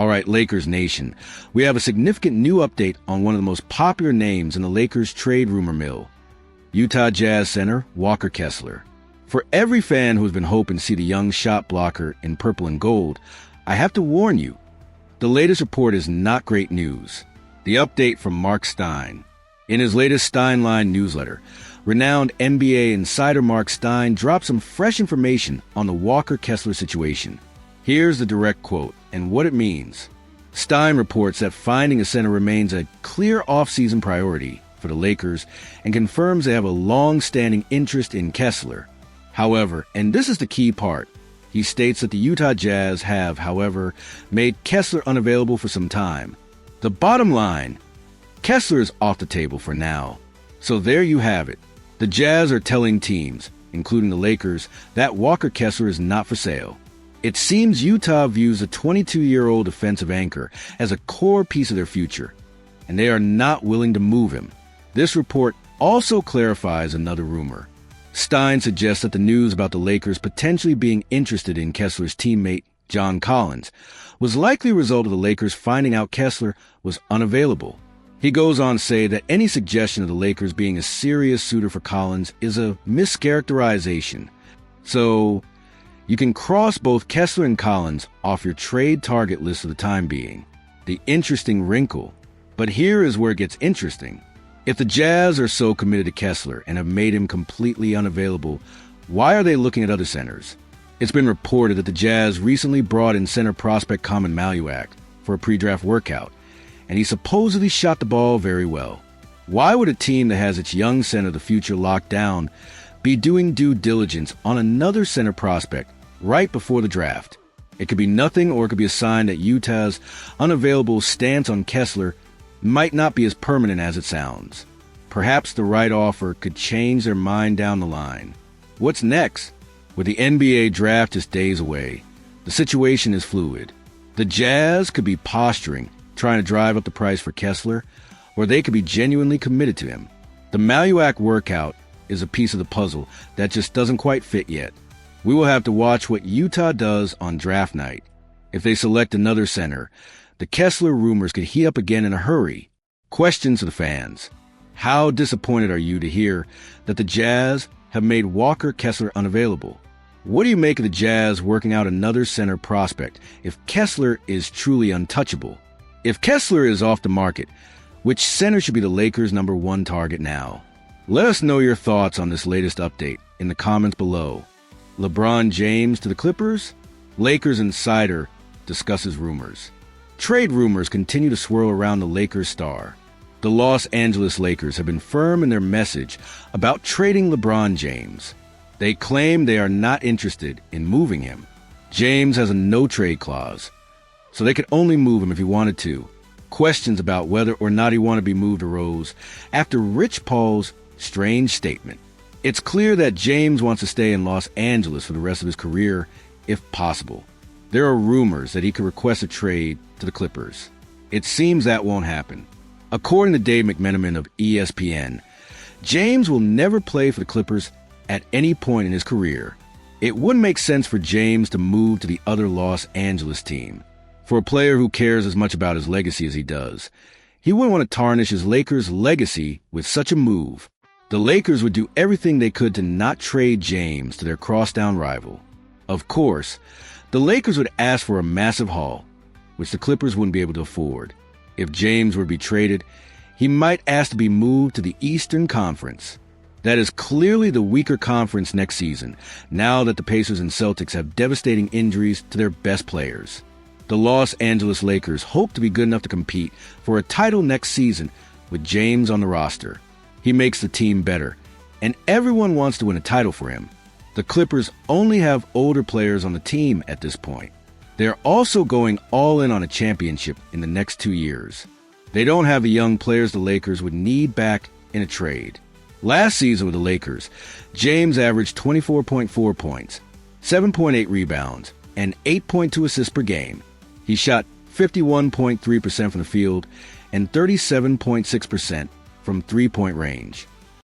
All right, Lakers Nation. We have a significant new update on one of the most popular names in the Lakers trade rumor mill, Utah Jazz center Walker Kessler. For every fan who has been hoping to see the young shot blocker in purple and gold, I have to warn you, the latest report is not great news. The update from Mark Stein. In his latest Stein Line newsletter, renowned NBA insider Mark Stein dropped some fresh information on the Walker Kessler situation. Here's the direct quote and what it means. Stein reports that finding a center remains a clear off-season priority for the Lakers and confirms they have a long-standing interest in Kessler. However, and this is the key part, he states that the Utah Jazz have, however, made Kessler unavailable for some time. The bottom line, Kessler is off the table for now. So there you have it. The Jazz are telling teams, including the Lakers, that Walker Kessler is not for sale. It seems Utah views the 22-year-old defensive anchor as a core piece of their future, and they are not willing to move him. This report also clarifies another rumor. Stein suggests that the news about the Lakers potentially being interested in Kessler's teammate, John Collins, was likely a result of the Lakers finding out Kessler was unavailable. He goes on to say that any suggestion of the Lakers being a serious suitor for Collins is a mischaracterization. So, you can cross both Kessler and Collins off your trade target list for the time being. The interesting wrinkle. But here is where it gets interesting. If the Jazz are so committed to Kessler and have made him completely unavailable, why are they looking at other centers? It's been reported that the Jazz recently brought in center prospect Common Maluak for a pre-draft workout, and he supposedly shot the ball very well. Why would a team that has its young center of the future locked down be doing due diligence on another center prospect right before the draft? It could be nothing, or it could be a sign that Utah's unavailable stance on Kessler might not be as permanent as it sounds. Perhaps the right offer could change their mind down the line. What's next? With the NBA draft just days away, the situation is fluid. The Jazz could be posturing, trying to drive up the price for Kessler, or they could be genuinely committed to him. The Maluak workout is a piece of the puzzle that just doesn't quite fit yet. We will have to watch what Utah does on draft night. If they select another center, the Kessler rumors could heat up again in a hurry. Questions to the fans. How disappointed are you to hear that the Jazz have made Walker Kessler unavailable? What do you make of the Jazz working out another center prospect if Kessler is truly untouchable? If Kessler is off the market, which center should be the Lakers' number one target now? Let us know your thoughts on this latest update in the comments below. LeBron James to the Clippers? Lakers insider discusses rumors. Trade rumors continue to swirl around the Lakers star. The Los Angeles Lakers have been firm in their message about trading LeBron James. They claim they are not interested in moving him. James has a no-trade clause, so they could only move him if he wanted to. Questions about whether or not he wanted to be moved arose after Rich Paul's strange statement. It's clear that James wants to stay in Los Angeles for the rest of his career, if possible. There are rumors that he could request a trade to the Clippers. It seems that won't happen. According to Dave McMenamin of ESPN, James will never play for the Clippers at any point in his career. It wouldn't make sense for James to move to the other Los Angeles team. For a player who cares as much about his legacy as he does, he wouldn't want to tarnish his Lakers' legacy with such a move. The Lakers would do everything they could to not trade James to their crosstown rival. Of course, the Lakers would ask for a massive haul, which the Clippers wouldn't be able to afford. If James were to be traded, he might ask to be moved to the Eastern Conference. That is clearly the weaker conference next season, now that the Pacers and Celtics have devastating injuries to their best players. The Los Angeles Lakers hope to be good enough to compete for a title next season with James on the roster. He makes the team better, and everyone wants to win a title for him. The Clippers only have older players on the team at this point. They're also going all in on a championship in the next 2 years. They don't have the young players the Lakers would need back in a trade. Last season with the Lakers, James averaged 24.4 points, 7.8 rebounds, and 8.2 assists per game. He shot 51.3% from the field and 37.6% from three-point range.